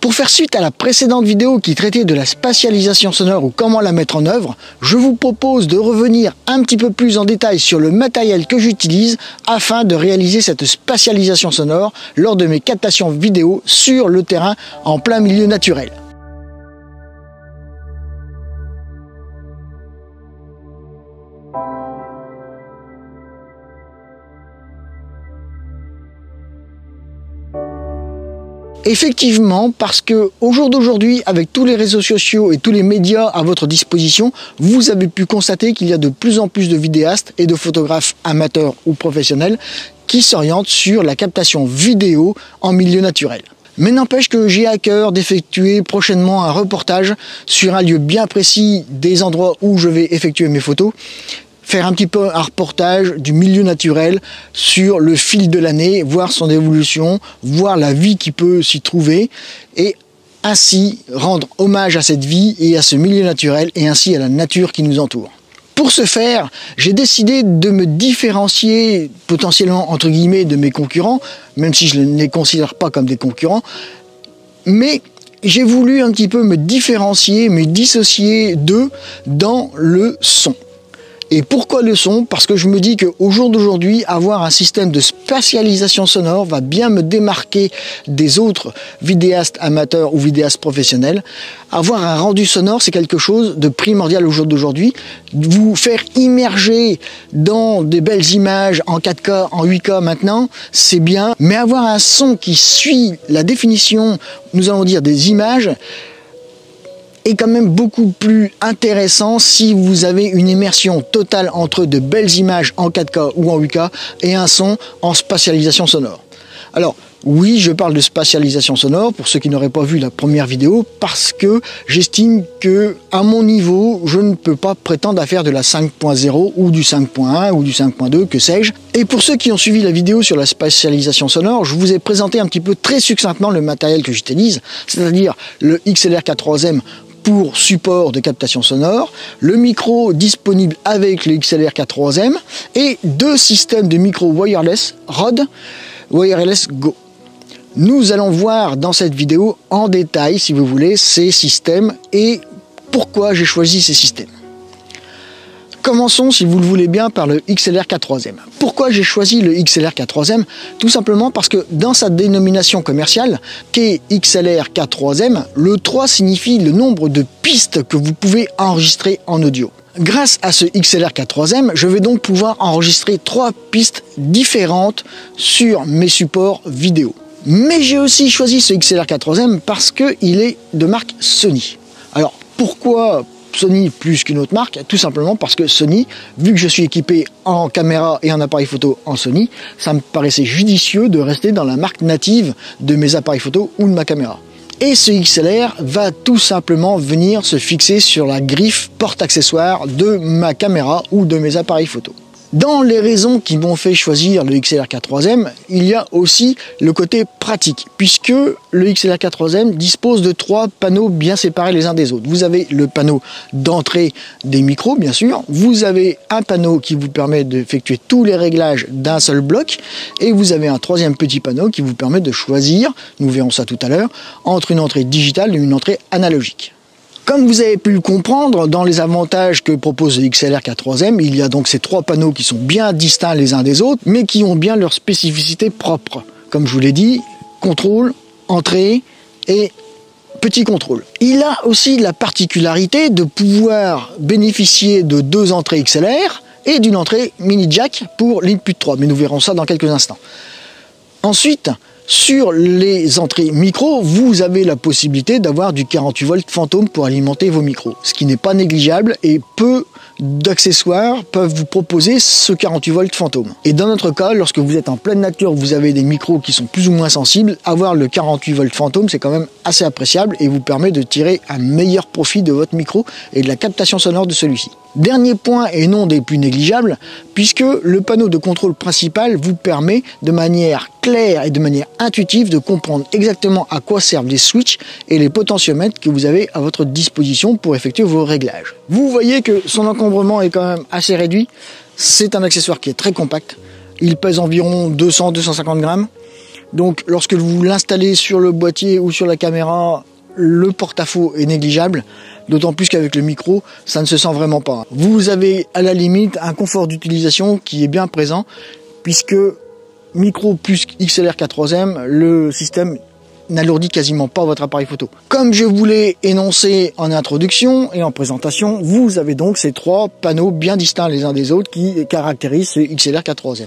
Pour faire suite à la précédente vidéo qui traitait de la spatialisation sonore ou comment la mettre en œuvre, je vous propose de revenir un petit peu plus en détail sur le matériel que j'utilise afin de réaliser cette spatialisation sonore lors de mes captations vidéo sur le terrain en plein milieu naturel. Effectivement, parce que au jour d'aujourd'hui, avec tous les réseaux sociaux et tous les médias à votre disposition, vous avez pu constater qu'il y a de plus en plus de vidéastes et de photographes amateurs ou professionnels qui s'orientent sur la captation vidéo en milieu naturel. Mais n'empêche que j'ai à cœur d'effectuer prochainement un reportage sur un lieu bien précis des endroits où je vais effectuer mes photos. Faire un petit peu un reportage du milieu naturel sur le fil de l'année, voir son évolution, voir la vie qui peut s'y trouver et ainsi rendre hommage à cette vie et à ce milieu naturel et ainsi à la nature qui nous entoure. Pour ce faire, j'ai décidé de me différencier potentiellement entre guillemets de mes concurrents, même si je ne les considère pas comme des concurrents, mais j'ai voulu un petit peu me différencier, me dissocier d'eux dans le son. Et pourquoi le son? Parce que je me dis qu'au jour d'aujourd'hui, avoir un système de spatialisation sonore va bien me démarquer des autres vidéastes amateurs ou vidéastes professionnels. Avoir un rendu sonore, c'est quelque chose de primordial au jour d'aujourd'hui. Vous faire immerger dans des belles images en 4K, en 8K maintenant, c'est bien. Mais avoir un son qui suit la définition, nous allons dire, des images, est quand même beaucoup plus intéressant si vous avez une immersion totale entre de belles images en 4K ou en 8K et un son en spatialisation sonore. Alors oui, je parle de spatialisation sonore pour ceux qui n'auraient pas vu la première vidéo parce que j'estime que à mon niveau, je ne peux pas prétendre à faire de la 5.0 ou du 5.1 ou du 5.2, que sais-je. Et pour ceux qui ont suivi la vidéo sur la spatialisation sonore, je vous ai présenté un petit peu très succinctement le matériel que j'utilise, c'est-à-dire le XLR 4.3M pour support de captation sonore, le micro disponible avec le XLR 4.3M et deux systèmes de micro wireless Rode Wireless Go. Nous allons voir dans cette vidéo en détail, si vous voulez, ces systèmes et pourquoi j'ai choisi ces systèmes. Commençons, si vous le voulez bien, par le XLR 4.3M. Pourquoi j'ai choisi le XLR 4.3M? Tout simplement parce que dans sa dénomination commerciale, qu'est XLR 4.3M, le 3 signifie le nombre de pistes que vous pouvez enregistrer en audio. Grâce à ce XLR 4.3M, je vais donc pouvoir enregistrer 3 pistes différentes sur mes supports vidéo. Mais j'ai aussi choisi ce XLR 4.3M parce qu'il est de marque Sony. Alors pourquoi Sony plus qu'une autre marque? Tout simplement parce que Sony, vu que je suis équipé en caméra et en appareil photo en Sony, ça me paraissait judicieux de rester dans la marque native de mes appareils photo ou de ma caméra. Et ce XLR va tout simplement venir se fixer sur la griffe porte-accessoire de ma caméra ou de mes appareils photo. Dans les raisons qui m'ont fait choisir le XLR 4.3M, il y a aussi le côté pratique, puisque le XLR 4.3M dispose de 3 panneaux bien séparés les uns des autres. Vous avez le panneau d'entrée des micros, bien sûr, vous avez un panneau qui vous permet d'effectuer tous les réglages d'un seul bloc, et vous avez un 3e petit panneau qui vous permet de choisir, nous verrons ça tout à l'heure, entre une entrée digitale et une entrée analogique. Comme vous avez pu le comprendre, dans les avantages que propose le XLR 4.3M, il y a donc ces 3 panneaux qui sont bien distincts les uns des autres, mais qui ont bien leur spécificité propre. Comme je vous l'ai dit, contrôle, entrée et petit contrôle. Il a aussi la particularité de pouvoir bénéficier de 2 entrées XLR et d'une entrée mini jack pour l'input 3, mais nous verrons ça dans quelques instants. Ensuite, sur les entrées micro, vous avez la possibilité d'avoir du 48 volts fantôme pour alimenter vos micros, ce qui n'est pas négligeable et peu d'accessoires peuvent vous proposer ce 48 volts fantôme. Et dans notre cas, lorsque vous êtes en pleine nature, vous avez des micros qui sont plus ou moins sensibles, avoir le 48 volts fantôme, c'est quand même assez appréciable et vous permet de tirer un meilleur profit de votre micro et de la captation sonore de celui-ci. Dernier point et non des plus négligeables, puisque le panneau de contrôle principal vous permet de manière claire et de manière intuitive de comprendre exactement à quoi servent les switches et les potentiomètres que vous avez à votre disposition pour effectuer vos réglages. Vous voyez que son encombrement est quand même assez réduit. C'est un accessoire qui est très compact. Il pèse environ 200-250 grammes. Donc lorsque vous l'installez sur le boîtier ou sur la caméra, le porte-à-faux est négligeable, d'autant plus qu'avec le micro, ça ne se sent vraiment pas. Vous avez à la limite un confort d'utilisation qui est bien présent, puisque micro plus XLR 4.3M, le système n'alourdit quasiment pas votre appareil photo. Comme je vous l'ai énoncé en introduction et en présentation, vous avez donc ces trois panneaux bien distincts les uns des autres qui caractérisent ce XLR 4.3M.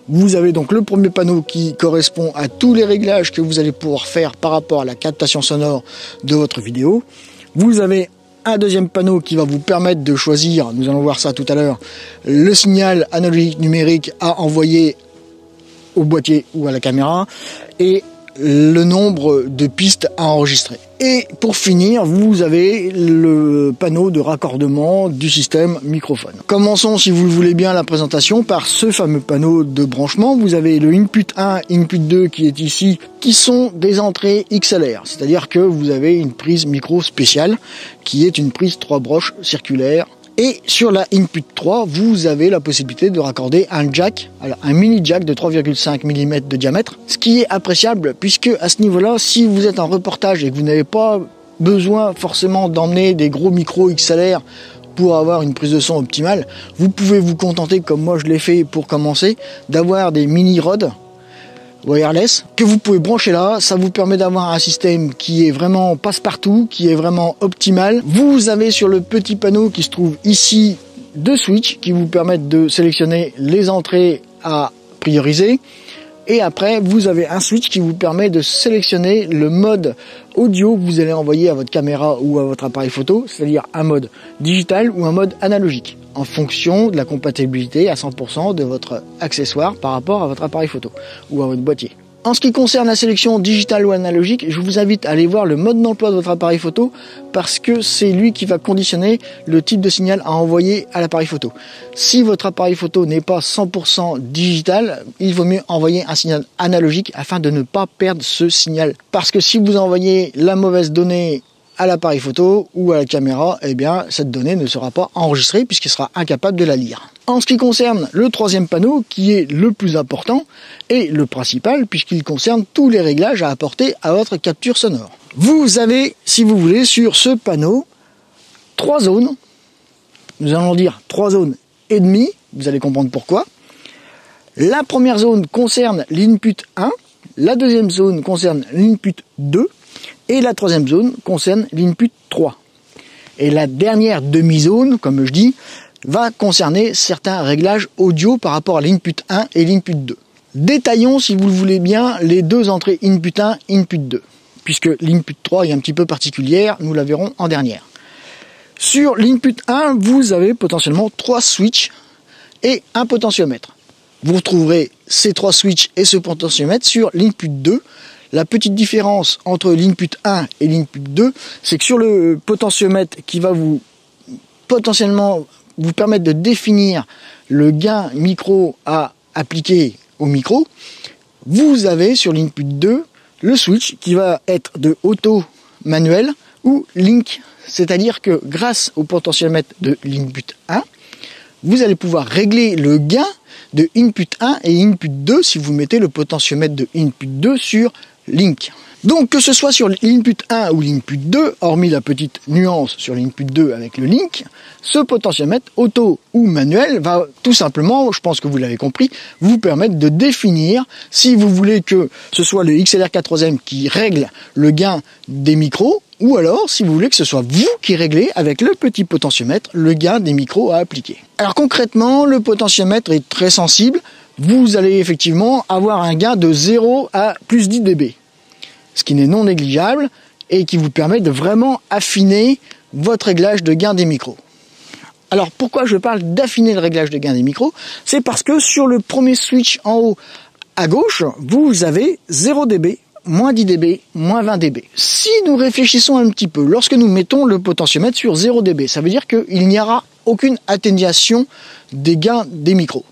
Vous avez donc le premier panneau qui correspond à tous les réglages que vous allez pouvoir faire par rapport à la captation sonore de votre vidéo. Vous avez un deuxième panneau qui va vous permettre de choisir, nous allons voir ça tout à l'heure, le signal analogique numérique à envoyer au boîtier ou à la caméra et le nombre de pistes à enregistrer. Et pour finir, vous avez le panneau de raccordement du système microphone. Commençons, si vous le voulez bien, la présentation par ce fameux panneau de branchement. Vous avez le input 1, input 2 qui est ici, qui sont des entrées XLR. C'est-à-dire que vous avez une prise micro spéciale qui est une prise 3 broches circulaire. Et sur la input 3, vous avez la possibilité de raccorder un jack, alors un mini jack de 3,5 mm de diamètre, ce qui est appréciable puisque à ce niveau-là, si vous êtes en reportage et que vous n'avez pas besoin forcément d'emmener des gros micros XLR pour avoir une prise de son optimale, vous pouvez vous contenter, comme moi je l'ai fait pour commencer, d'avoir des mini rods wireless que vous pouvez brancher là. Ça vous permet d'avoir un système qui est vraiment passe-partout, qui est vraiment optimal. Vous avez sur le petit panneau qui se trouve ici deux switches qui vous permettent de sélectionner les entrées à prioriser. Et après, vous avez un switch qui vous permet de sélectionner le mode audio que vous allez envoyer à votre caméra ou à votre appareil photo, c'est-à-dire un mode digital ou un mode analogique, en fonction de la compatibilité à 100% de votre accessoire par rapport à votre appareil photo ou à votre boîtier. En ce qui concerne la sélection digitale ou analogique, je vous invite à aller voir le mode d'emploi de votre appareil photo parce que c'est lui qui va conditionner le type de signal à envoyer à l'appareil photo. Si votre appareil photo n'est pas 100% digital, il vaut mieux envoyer un signal analogique afin de ne pas perdre ce signal. Parce que si vous envoyez la mauvaise donnée à l'appareil photo ou à la caméra, eh bien cette donnée ne sera pas enregistrée puisqu'il sera incapable de la lire. En ce qui concerne le troisième panneau, qui est le plus important et le principal puisqu'il concerne tous les réglages à apporter à votre capture sonore. Vous avez, si vous voulez, sur ce panneau, trois zones. Nous allons dire 3 zones et demie, vous allez comprendre pourquoi. La première zone concerne l'input 1, la deuxième zone concerne l'input 2, et la troisième zone concerne l'input 3. Et la dernière demi-zone, comme je dis, va concerner certains réglages audio par rapport à l'input 1 et l'input 2. Détaillons, si vous le voulez bien, les deux entrées input 1, input 2, puisque l'input 3 est un petit peu particulière, nous la verrons en dernière. Sur l'input 1, vous avez potentiellement 3 switches et un potentiomètre. Vous retrouverez ces 3 switches et ce potentiomètre sur l'input 2. La petite différence entre l'input 1 et l'input 2, c'est que sur le potentiomètre qui va potentiellement vous permettre de définir le gain micro à appliquer au micro, vous avez sur l'input 2 le switch qui va être de auto manuel ou link, c'est-à-dire que grâce au potentiomètre de l'input 1, vous allez pouvoir régler le gain de input 1 et input 2 si vous mettez le potentiomètre de input 2 sur link. Donc que ce soit sur l'input 1 ou l'input 2, hormis la petite nuance sur l'input 2 avec le link, ce potentiomètre auto ou manuel va tout simplement, je pense que vous l'avez compris, vous permettre de définir si vous voulez que ce soit le XLR 4.3M qui règle le gain des micros, ou alors si vous voulez que ce soit vous qui réglez avec le petit potentiomètre le gain des micros à appliquer. Alors concrètement, le potentiomètre est très sensible. Vous allez effectivement avoir un gain de 0 à plus 10 dB, ce qui n'est non négligeable et qui vous permet de vraiment affiner votre réglage de gain des micros. Alors pourquoi je parle d'affiner le réglage de gain des micros? C'est parce que sur le premier switch en haut à gauche, vous avez 0 dB, moins 10 dB, moins 20 dB. Si nous réfléchissons un petit peu, lorsque nous mettons le potentiomètre sur 0 dB, ça veut dire qu'il n'y aura aucune atténuation des gains des micros.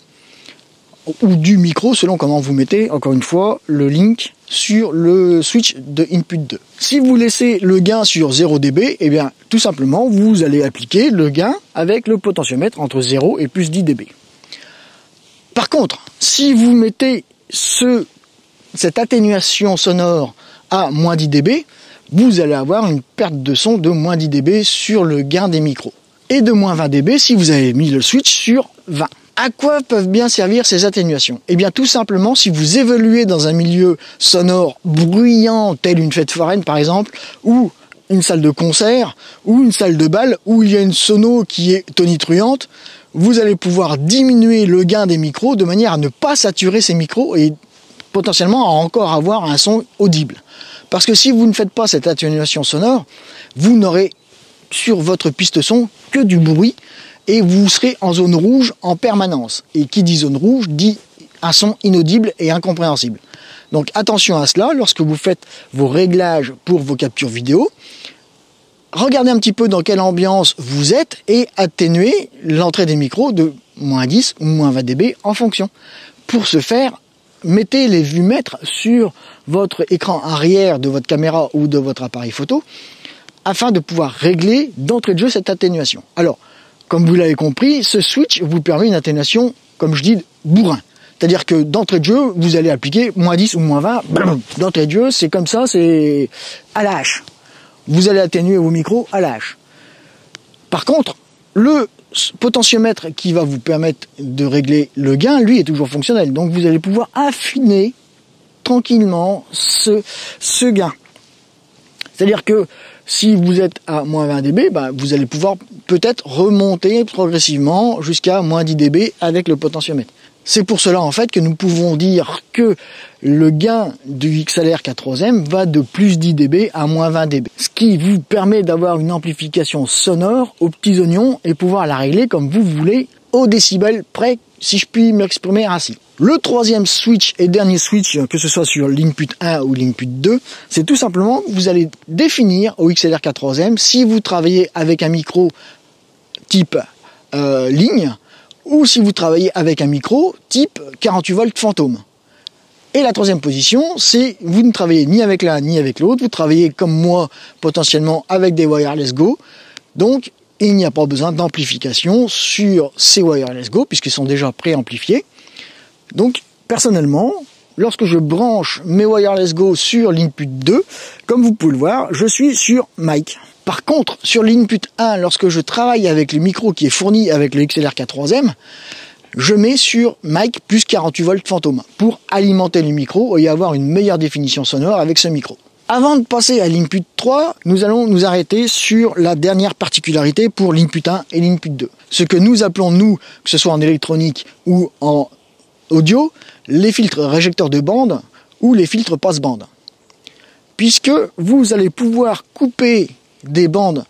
Ou du micro selon comment vous mettez, encore une fois, le link sur le switch de input 2. Si vous laissez le gain sur 0 dB, eh bien tout simplement vous allez appliquer le gain avec le potentiomètre entre 0 et plus 10 dB. Par contre, si vous mettez ce cette atténuation sonore à moins 10 dB, vous allez avoir une perte de son de moins 10 dB sur le gain des micros. Et de moins 20 dB si vous avez mis le switch sur 20. À quoi peuvent bien servir ces atténuations? Eh bien tout simplement si vous évoluez dans un milieu sonore bruyant, tel une fête foraine par exemple, ou une salle de concert, ou une salle de bal, où il y a une sono qui est tonitruante, vous allez pouvoir diminuer le gain des micros de manière à ne pas saturer ces micros et potentiellement à encore avoir un son audible. Parce que si vous ne faites pas cette atténuation sonore, vous n'aurez sur votre piste son que du bruit et vous serez en zone rouge en permanence. Et qui dit zone rouge dit un son inaudible et incompréhensible. Donc attention à cela lorsque vous faites vos réglages pour vos captures vidéo. Regardez un petit peu dans quelle ambiance vous êtes et atténuez l'entrée des micros de moins 10 ou moins 20 dB en fonction. Pour ce faire, mettez les vumètres sur votre écran arrière de votre caméra ou de votre appareil photo afin de pouvoir régler d'entrée de jeu cette atténuation. Alors, comme vous l'avez compris, ce switch vous permet une atténuation, comme je dis, bourrin. C'est-à-dire que d'entrée de jeu, vous allez appliquer moins 10 ou moins 20. D'entrée de jeu, c'est comme ça, c'est à la hache. Vous allez atténuer vos micros à la hache. Par contre, le potentiomètre qui va vous permettre de régler le gain, lui, est toujours fonctionnel. Donc vous allez pouvoir affiner tranquillement ce gain. C'est-à-dire que si vous êtes à moins 20 dB, vous allez pouvoir peut-être remonter progressivement jusqu'à moins 10 dB avec le potentiomètre. C'est pour cela en fait que nous pouvons dire que le gain du XLR K3M va de plus 10 dB à moins 20 dB. Ce qui vous permet d'avoir une amplification sonore aux petits oignons et pouvoir la régler comme vous voulez au décibel près, si je puis m'exprimer ainsi. Le troisième switch et dernier switch, que ce soit sur l'input 1 ou l'input 2, c'est tout simplement que vous allez définir au XLR K3M si vous travaillez avec un micro type ligne ou si vous travaillez avec un micro type 48 volts fantôme. Et la troisième position, c'est vous ne travaillez ni avec l'un ni avec l'autre, vous travaillez comme moi potentiellement avec des wireless go, donc il n'y a pas besoin d'amplification sur ces wireless go puisqu'ils sont déjà préamplifiés. Donc personnellement, lorsque je branche mes wireless go sur l'input 2, comme vous pouvez le voir, je suis sur mic. Par contre, sur l'input 1, lorsque je travaille avec le micro qui est fourni avec le XLR K3M, je mets sur mic plus 48 volts fantôme pour alimenter le micro et avoir une meilleure définition sonore avec ce micro. Avant de passer à l'input 3, nous allons nous arrêter sur la dernière particularité pour l'input 1 et l'input 2. Ce que nous appelons, nous, que ce soit en électronique ou en audio, les filtres réjecteurs de bande ou les filtres passe-bande. Puisque vous allez pouvoir couper des bandes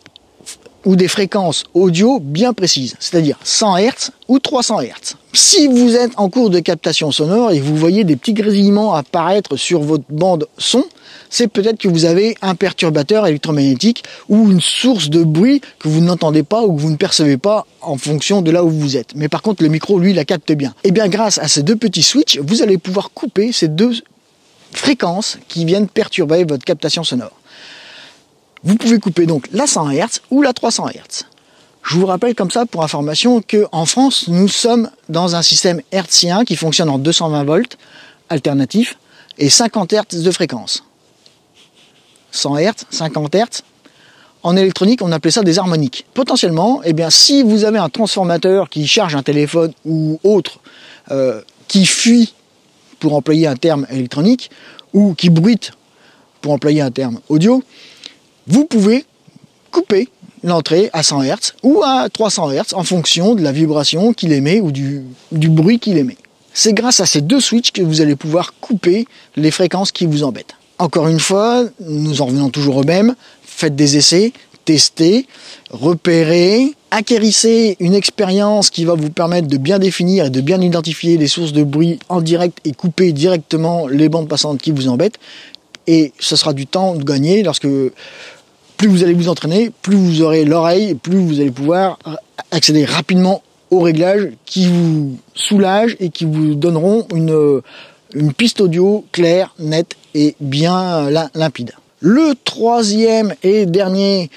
ou des fréquences audio bien précises, c'est-à-dire 100 Hz ou 300 Hz. Si vous êtes en cours de captation sonore et vous voyez des petits grésillements apparaître sur votre bande son, c'est peut-être que vous avez un perturbateur électromagnétique ou une source de bruit que vous n'entendez pas ou que vous ne percevez pas en fonction de là où vous êtes. Mais par contre, le micro, lui, la capte bien. Et bien, grâce à ces deux petits switches, vous allez pouvoir couper ces deux fréquences qui viennent perturber votre captation sonore. Vous pouvez couper donc la 100 Hz ou la 300 Hz. Je vous rappelle comme ça pour information qu'en France, nous sommes dans un système hertzien qui fonctionne en 220 volts alternatif et 50 Hz de fréquence. 100 Hz, 50 Hz. En électronique, on appelait ça des harmoniques. Potentiellement, eh bien, si vous avez un transformateur qui charge un téléphone ou autre, qui fuit, pour employer un terme électronique, ou qui bruite, pour employer un terme audio, vous pouvez couper l'entrée à 100 Hz ou à 300 Hz en fonction de la vibration qu'il émet ou du bruit qu'il émet. C'est grâce à ces deux switches que vous allez pouvoir couper les fréquences qui vous embêtent. Encore une fois, nous en revenons toujours au même, faites des essais, testez, repérez, acquérissez une expérience qui va vous permettre de bien définir et de bien identifier les sources de bruit en direct et couper directement les bandes passantes qui vous embêtent. Et ce sera du temps de gagner lorsque plus vous allez vous entraîner, plus vous aurez l'oreille, plus vous allez pouvoir accéder rapidement aux réglages qui vous soulagent et qui vous donneront une piste audio claire, nette et bien limpide. Le troisième et dernier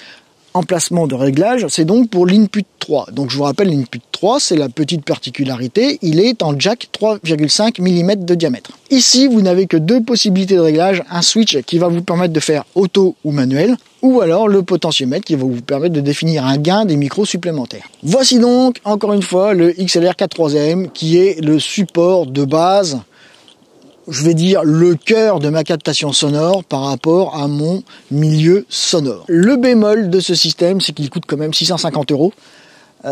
emplacement de réglage, c'est donc pour l'input 3. Donc je vous rappelle, l'input 3, c'est la petite particularité, il est en jack 3,5 mm de diamètre. Ici, vous n'avez que deux possibilités de réglage, un switch qui va vous permettre de faire auto ou manuel, ou alors le potentiomètre qui va vous permettre de définir un gain des micros supplémentaires. Voici donc, encore une fois, le XLR 4/3 qui est le support de base, je vais dire le cœur de ma captation sonore par rapport à mon milieu sonore. Le bémol de ce système, c'est qu'il coûte quand même 650 €.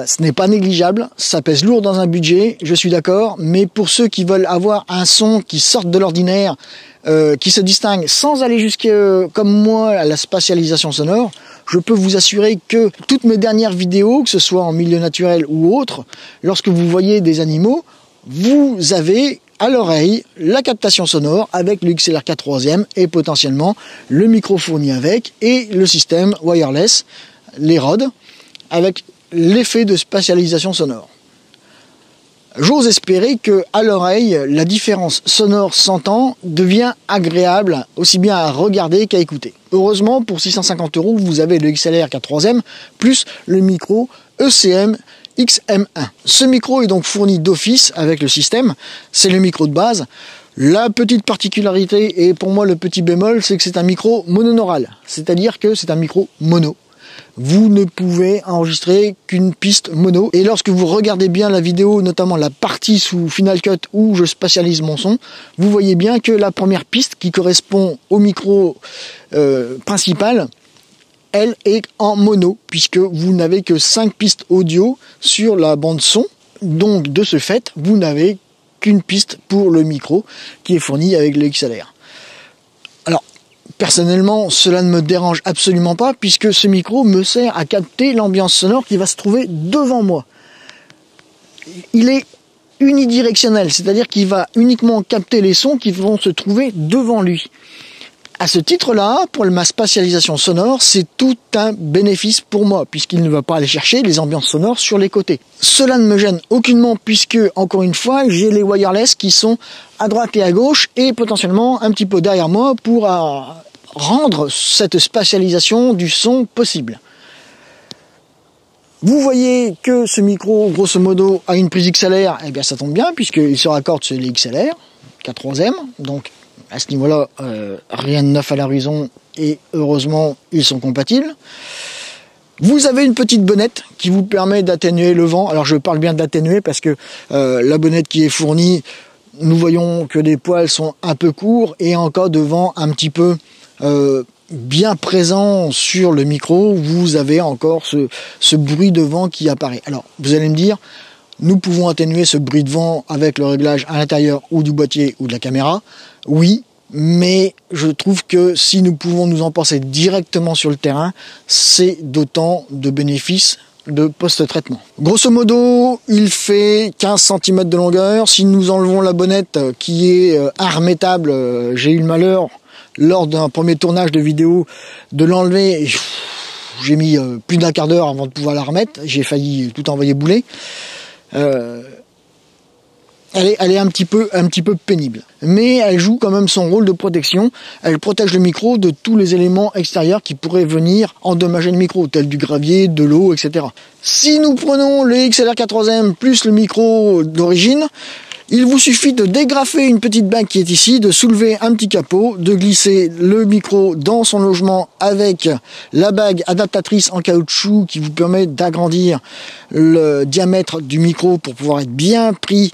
Ce n'est pas négligeable, ça pèse lourd dans un budget, je suis d'accord, mais pour ceux qui veulent avoir un son qui sorte de l'ordinaire, qui se distingue sans aller jusqu'à, comme moi, à la spatialisation sonore, je peux vous assurer que toutes mes dernières vidéos, que ce soit en milieu naturel ou autre, lorsque vous voyez des animaux, vous avez à l'oreille la captation sonore avec le XLR 4/3 et potentiellement le micro fourni avec et le système wireless, les Rode, avec l'effet de spatialisation sonore. J'ose espérer que à l'oreille, la différence sonore s'entend devient agréable aussi bien à regarder qu'à écouter. Heureusement, pour 650 €, vous avez le XLR 4/3 plus le micro ECM XM1. Ce micro est donc fourni d'office avec le système, c'est le micro de base. La petite particularité, et pour moi le petit bémol, c'est que c'est un micro mononaural, c'est-à-dire que c'est un micro mono. Vous ne pouvez enregistrer qu'une piste mono, et lorsque vous regardez bien la vidéo, notamment la partie sous Final Cut où je spatialise mon son, vous voyez bien que la première piste qui correspond au micro principal, elle est en mono, puisque vous n'avez que 5 pistes audio sur la bande son. Donc, de ce fait, vous n'avez qu'une piste pour le micro qui est fourni avec le XLR. Alors, personnellement, cela ne me dérange absolument pas, puisque ce micro me sert à capter l'ambiance sonore qui va se trouver devant moi. Il est unidirectionnel, c'est-à-dire qu'il va uniquement capter les sons qui vont se trouver devant lui. À ce titre-là, pour ma spatialisation sonore, c'est tout un bénéfice pour moi, puisqu'il ne va pas aller chercher les ambiances sonores sur les côtés. Cela ne me gêne aucunement, puisque, encore une fois, j'ai les wireless qui sont à droite et à gauche, et potentiellement un petit peu derrière moi pour rendre cette spatialisation du son possible. Vous voyez que ce micro, grosso modo, a une prise XLR, eh bien ça tombe bien, puisqu'il se raccorde sur les XLR 4/3, donc à ce niveau-là, rien de neuf à l'horizon et heureusement, ils sont compatibles. Vous avez une petite bonnette qui vous permet d'atténuer le vent. Alors je parle bien d'atténuer parce que la bonnette qui est fournie, nous voyons que les poils sont un peu courts et encore de vent un petit peu bien présent sur le micro. Vous avez encore ce bruit de vent qui apparaît. Alors vous allez me dire, nous pouvons atténuer ce bruit de vent avec le réglage à l'intérieur ou du boîtier ou de la caméra. Oui, mais je trouve que si nous pouvons nous en penser directement sur le terrain, c'est d'autant de bénéfices de post-traitement. Grosso modo, il fait 15 cm de longueur. Si nous enlevons la bonnette qui est arrêtable, j'ai eu le malheur lors d'un premier tournage de vidéo de l'enlever. J'ai mis plus d'un quart d'heure avant de pouvoir la remettre. J'ai failli tout envoyer bouler. Elle est un petit peu pénible, mais elle joue quand même son rôle de protection. Elle protège le micro de tous les éléments extérieurs qui pourraient venir endommager le micro, tels du gravier, de l'eau, etc. Si nous prenons le XLR 4/3 plus le micro d'origine, il vous suffit de dégrafer une petite bague qui est ici, de soulever un petit capot, de glisser le micro dans son logement avec la bague adaptatrice en caoutchouc qui vous permet d'agrandir le diamètre du micro pour pouvoir être bien pris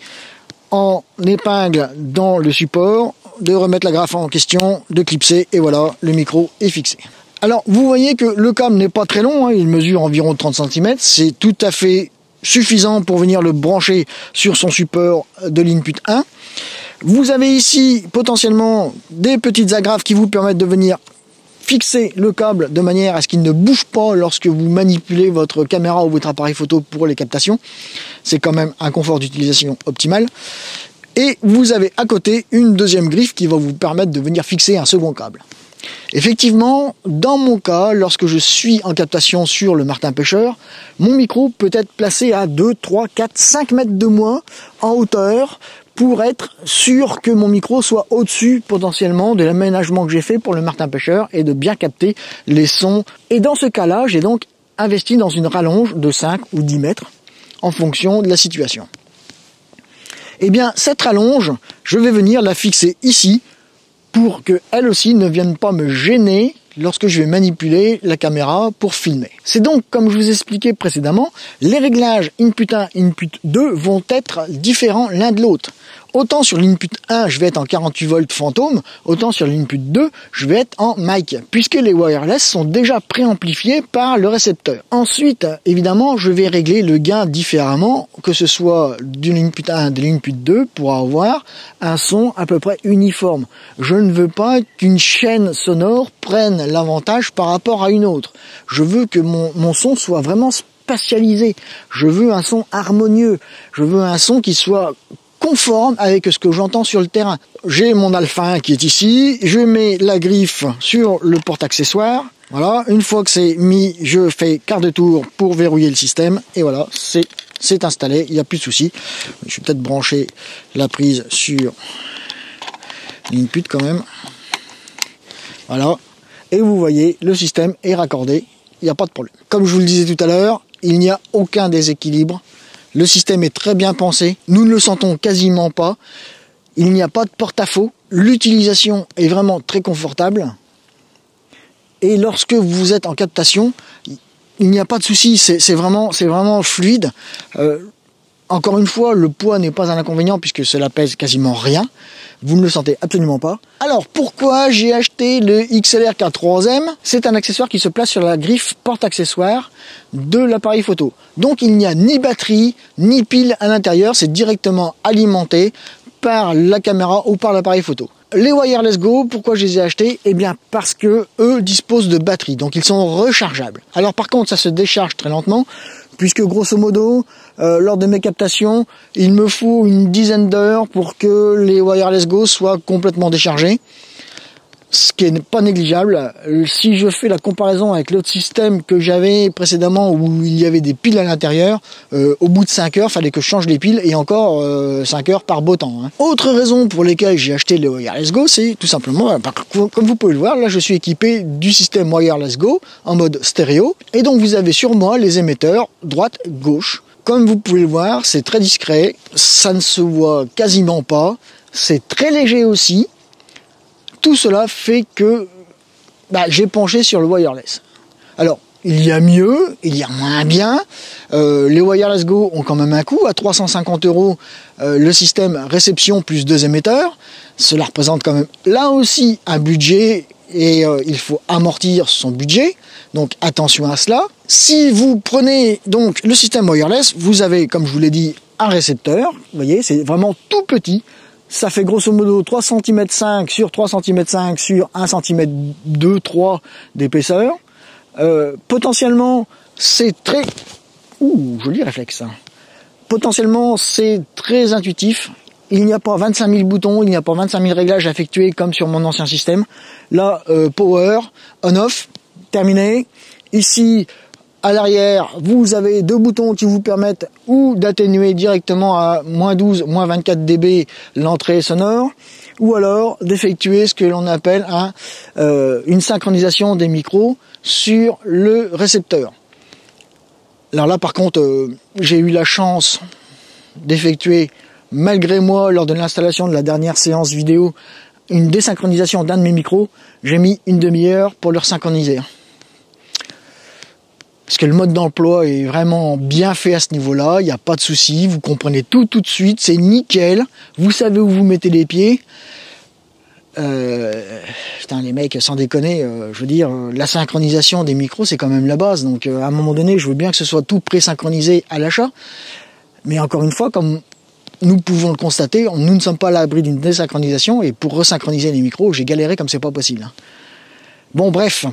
en épingle dans le support, de remettre la grappe en question, de clipser et voilà, le micro est fixé. Alors vous voyez que le câble n'est pas très long, hein, il mesure environ 30 cm, c'est tout à fait suffisant pour venir le brancher sur son support de l'input 1. Vous avez ici potentiellement des petites agrafes qui vous permettent de venir fixer le câble de manière à ce qu'il ne bouge pas lorsque vous manipulez votre caméra ou votre appareil photo pour les captations. C'est quand même un confort d'utilisation optimal. Et vous avez à côté une deuxième griffe qui va vous permettre de venir fixer un second câble. Effectivement, dans mon cas, lorsque je suis en captation sur le martin pêcheur, mon micro peut être placé à 2, 3, 4, 5 mètres de moi en hauteur pour être sûr que mon micro soit au-dessus potentiellement de l'aménagement que j'ai fait pour le martin pêcheur et de bien capter les sons. Et dans ce cas-là, j'ai donc investi dans une rallonge de 5 ou 10 mètres en fonction de la situation. Eh bien, cette rallonge, je vais venir la fixer ici pour qu'elle aussi ne vienne pas me gêner lorsque je vais manipuler la caméra pour filmer. C'est donc, comme je vous expliquais précédemment, les réglages input 1 et input 2 vont être différents l'un de l'autre. Autant sur l'input 1, je vais être en 48 volts fantôme, autant sur l'input 2, je vais être en mic, puisque les wireless sont déjà préamplifiés par le récepteur. Ensuite, évidemment, je vais régler le gain différemment, que ce soit de l'input 1 et de l'input 2, pour avoir un son à peu près uniforme. Je ne veux pas qu'une chaîne sonore prenne l'avantage par rapport à une autre. Je veux que mon son soit vraiment spatialisé. Je veux un son harmonieux. Je veux un son qui soit conforme avec ce que j'entends sur le terrain. J'ai mon Alpha 1 qui est ici, je mets la griffe sur le porte-accessoire. Voilà, une fois que c'est mis, je fais quart de tour pour verrouiller le système et voilà, c'est installé, il n'y a plus de souci. Je vais peut-être brancher la prise sur l'input quand même. Voilà, et vous voyez, le système est raccordé, il n'y a pas de problème. Comme je vous le disais tout à l'heure, il n'y a aucun déséquilibre. Le système est très bien pensé, nous ne le sentons quasiment pas, il n'y a pas de porte-à-faux, l'utilisation est vraiment très confortable et lorsque vous êtes en captation, il n'y a pas de souci, c'est vraiment fluide. Encore une fois, le poids n'est pas un inconvénient puisque cela pèse quasiment rien, vous ne le sentez absolument pas. Alors pourquoi j'ai acheté le XLR K3M? C'est un accessoire qui se place sur la griffe porte-accessoire de l'appareil photo. Donc il n'y a ni batterie, ni pile à l'intérieur, c'est directement alimenté par la caméra ou par l'appareil photo. Les Wireless Go, pourquoi je les ai achetés? Eh bien parce que eux disposent de batterie, donc ils sont rechargeables. Alors par contre ça se décharge très lentement, puisque grosso modo, lors de mes captations, il me faut une dizaine d'heures pour que les Wireless Go soient complètement déchargés. Ce qui n'est pas négligeable. Si je fais la comparaison avec l'autre système que j'avais précédemment où il y avait des piles à l'intérieur, au bout de 5 heures, il fallait que je change les piles et encore 5 heures par beau temps. Hein. Autre raison pour lesquelles j'ai acheté le Wireless Go, c'est tout simplement, comme vous pouvez le voir, là je suis équipé du système Wireless Go en mode stéréo et donc vous avez sur moi les émetteurs droite-gauche. Comme vous pouvez le voir, c'est très discret, ça ne se voit quasiment pas, c'est très léger aussi. Tout cela fait que j'ai penché sur le wireless. Alors, il y a mieux, il y a moins bien. Les Wireless Go ont quand même un coût. À 350 €, le système réception plus 2 émetteurs. Cela représente quand même là aussi un budget et il faut amortir son budget. Donc attention à cela. Si vous prenez donc le système wireless, vous avez, comme je vous l'ai dit, un récepteur. Vous voyez, c'est vraiment tout petit. Ça fait grosso modo 3,5 cm sur 3,5 cm sur 1,2 cm 3 d'épaisseur. Potentiellement, c'est très... Ouh, joli réflexe. Potentiellement, c'est très intuitif. Il n'y a pas 25 000 boutons, il n'y a pas 25 000 réglages à effectuer comme sur mon ancien système. Là, power, on-off, terminé. Ici, à l'arrière, vous avez 2 boutons qui vous permettent ou d'atténuer directement à -12, -24 dB l'entrée sonore, ou alors d'effectuer ce que l'on appelle une synchronisation des micros sur le récepteur. Alors là, par contre, j'ai eu la chance d'effectuer, malgré moi, lors de l'installation de la dernière séance vidéo, une désynchronisation d'un de mes micros. J'ai mis une demi-heure pour le resynchroniser. Parce que le mode d'emploi est vraiment bien fait à ce niveau-là, il n'y a pas de souci, vous comprenez tout de suite, c'est nickel, vous savez où vous mettez les pieds. Putain, les mecs, sans déconner, je veux dire, la synchronisation des micros, c'est quand même la base. Donc, à un moment donné, je veux bien que ce soit tout pré-synchronisé à l'achat. Mais encore une fois, comme nous pouvons le constater, nous ne sommes pas à l'abri d'une désynchronisation. Et pour resynchroniser les micros, j'ai galéré comme c'est pas possible. Bon, bref.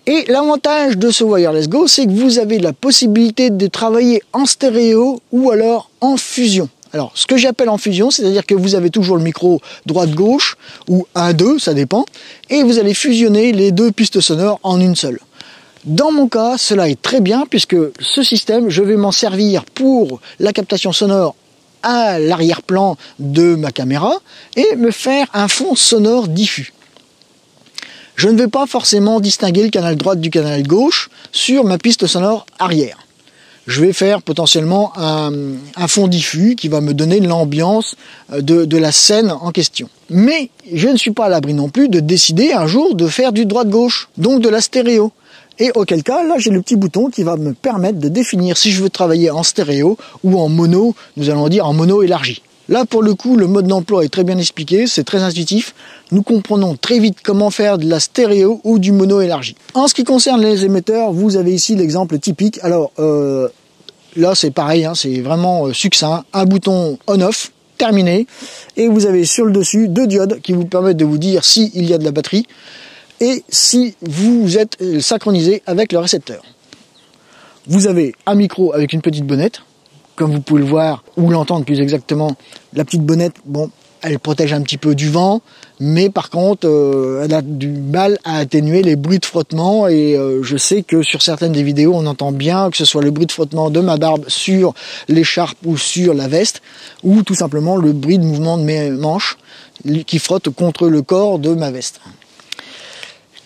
Et l'avantage de ce Wireless Go, c'est que vous avez la possibilité de travailler en stéréo ou alors en fusion. Alors, ce que j'appelle en fusion, c'est-à-dire que vous avez toujours le micro droite-gauche, ou 1-2, ça dépend, et vous allez fusionner les 2 pistes sonores en une seule. Dans mon cas, cela est très bien, puisque ce système, je vais m'en servir pour la captation sonore à l'arrière-plan de ma caméra, et me faire un fond sonore diffus. Je ne vais pas forcément distinguer le canal droit du canal gauche sur ma piste sonore arrière. Je vais faire potentiellement un fond diffus qui va me donner l'ambiance de la scène en question. Mais je ne suis pas à l'abri non plus de décider un jour de faire du droite-gauche, donc de la stéréo. Et auquel cas, là j'ai le petit bouton qui va me permettre de définir si je veux travailler en stéréo ou en mono, nous allons dire en mono élargi. Là pour le coup, le mode d'emploi est très bien expliqué, c'est très intuitif. Nous comprenons très vite comment faire de la stéréo ou du mono élargi. En ce qui concerne les émetteurs, vous avez ici l'exemple typique. Alors là c'est pareil, hein, c'est vraiment succinct. Un bouton on-off, terminé. Et vous avez sur le dessus 2 diodes qui vous permettent de vous dire s'il y a de la batterie et si vous êtes synchronisé avec le récepteur. Vous avez un micro avec une petite bonnette. Comme vous pouvez le voir, ou l'entendre plus exactement, la petite bonnette, bon, elle protège un petit peu du vent, mais par contre, elle a du mal à atténuer les bruits de frottement, et je sais que sur certaines des vidéos, on entend bien que ce soit le bruit de frottement de ma barbe sur l'écharpe ou sur la veste, ou tout simplement le bruit de mouvement de mes manches qui frottent contre le corps de ma veste.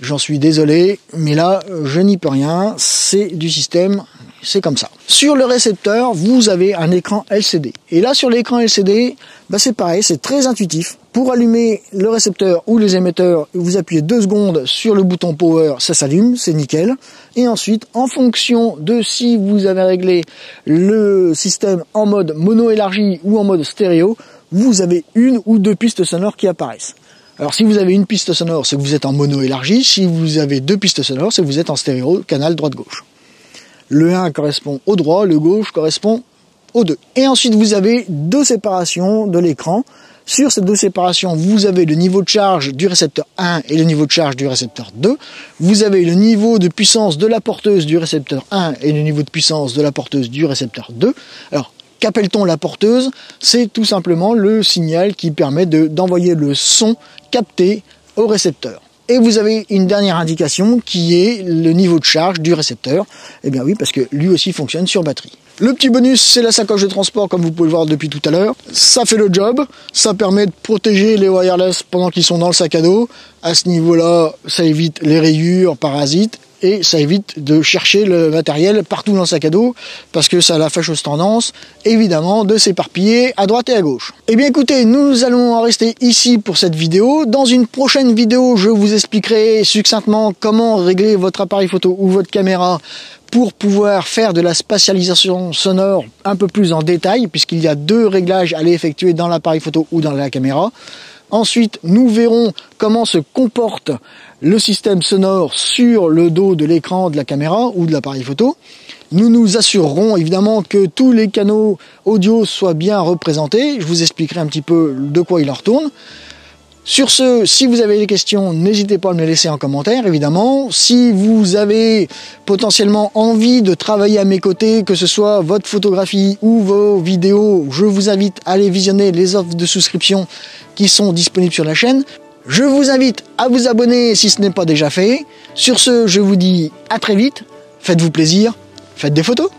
J'en suis désolé, mais là, je n'y peux rien, c'est du système, c'est comme ça. Sur le récepteur, vous avez un écran LCD. Et là, sur l'écran LCD, bah c'est pareil, c'est très intuitif. Pour allumer le récepteur ou les émetteurs, vous appuyez 2 secondes sur le bouton Power, ça s'allume, c'est nickel. Et ensuite, en fonction de si vous avez réglé le système en mode mono élargi ou en mode stéréo, vous avez 1 ou 2 pistes sonores qui apparaissent. Alors si vous avez une piste sonore, c'est que vous êtes en mono élargi. Si vous avez 2 pistes sonores, c'est que vous êtes en stéréo, canal droite-gauche. Le 1 correspond au droit, le gauche correspond au 2. Et ensuite vous avez 2 séparations de l'écran. Sur ces 2 séparations, vous avez le niveau de charge du récepteur 1 et le niveau de charge du récepteur 2. Vous avez le niveau de puissance de la porteuse du récepteur 1 et le niveau de puissance de la porteuse du récepteur 2. Alors, qu'appelle-t-on la porteuse? C'est tout simplement le signal qui permet d'envoyer le son capté au récepteur. Et vous avez une dernière indication qui est le niveau de charge du récepteur. Eh bien oui, parce que lui aussi fonctionne sur batterie. Le petit bonus, c'est la sacoche de transport, comme vous pouvez le voir depuis tout à l'heure. Ça fait le job, ça permet de protéger les wireless pendant qu'ils sont dans le sac à dos. À ce niveau-là, ça évite les rayures, parasites. Et ça évite de chercher le matériel partout dans le sac à dos, parce que ça a la fâcheuse tendance, évidemment, de s'éparpiller à droite et à gauche. Eh bien écoutez, nous allons en rester ici pour cette vidéo. Dans une prochaine vidéo, je vous expliquerai succinctement comment régler votre appareil photo ou votre caméra pour pouvoir faire de la spatialisation sonore un peu plus en détail, puisqu'il y a 2 réglages à aller effectuer dans l'appareil photo ou dans la caméra. Ensuite, nous verrons comment se comporte le système sonore sur le dos de l'écran de la caméra ou de l'appareil photo. Nous nous assurerons évidemment que tous les canaux audio soient bien représentés. Je vous expliquerai un petit peu de quoi il en retourne. Sur ce, si vous avez des questions, n'hésitez pas à me les laisser en commentaire, évidemment. Si vous avez potentiellement envie de travailler à mes côtés, que ce soit votre photographie ou vos vidéos, je vous invite à aller visionner les offres de souscription qui sont disponibles sur la chaîne. Je vous invite à vous abonner si ce n'est pas déjà fait. Sur ce, je vous dis à très vite. Faites-vous plaisir, faites des photos.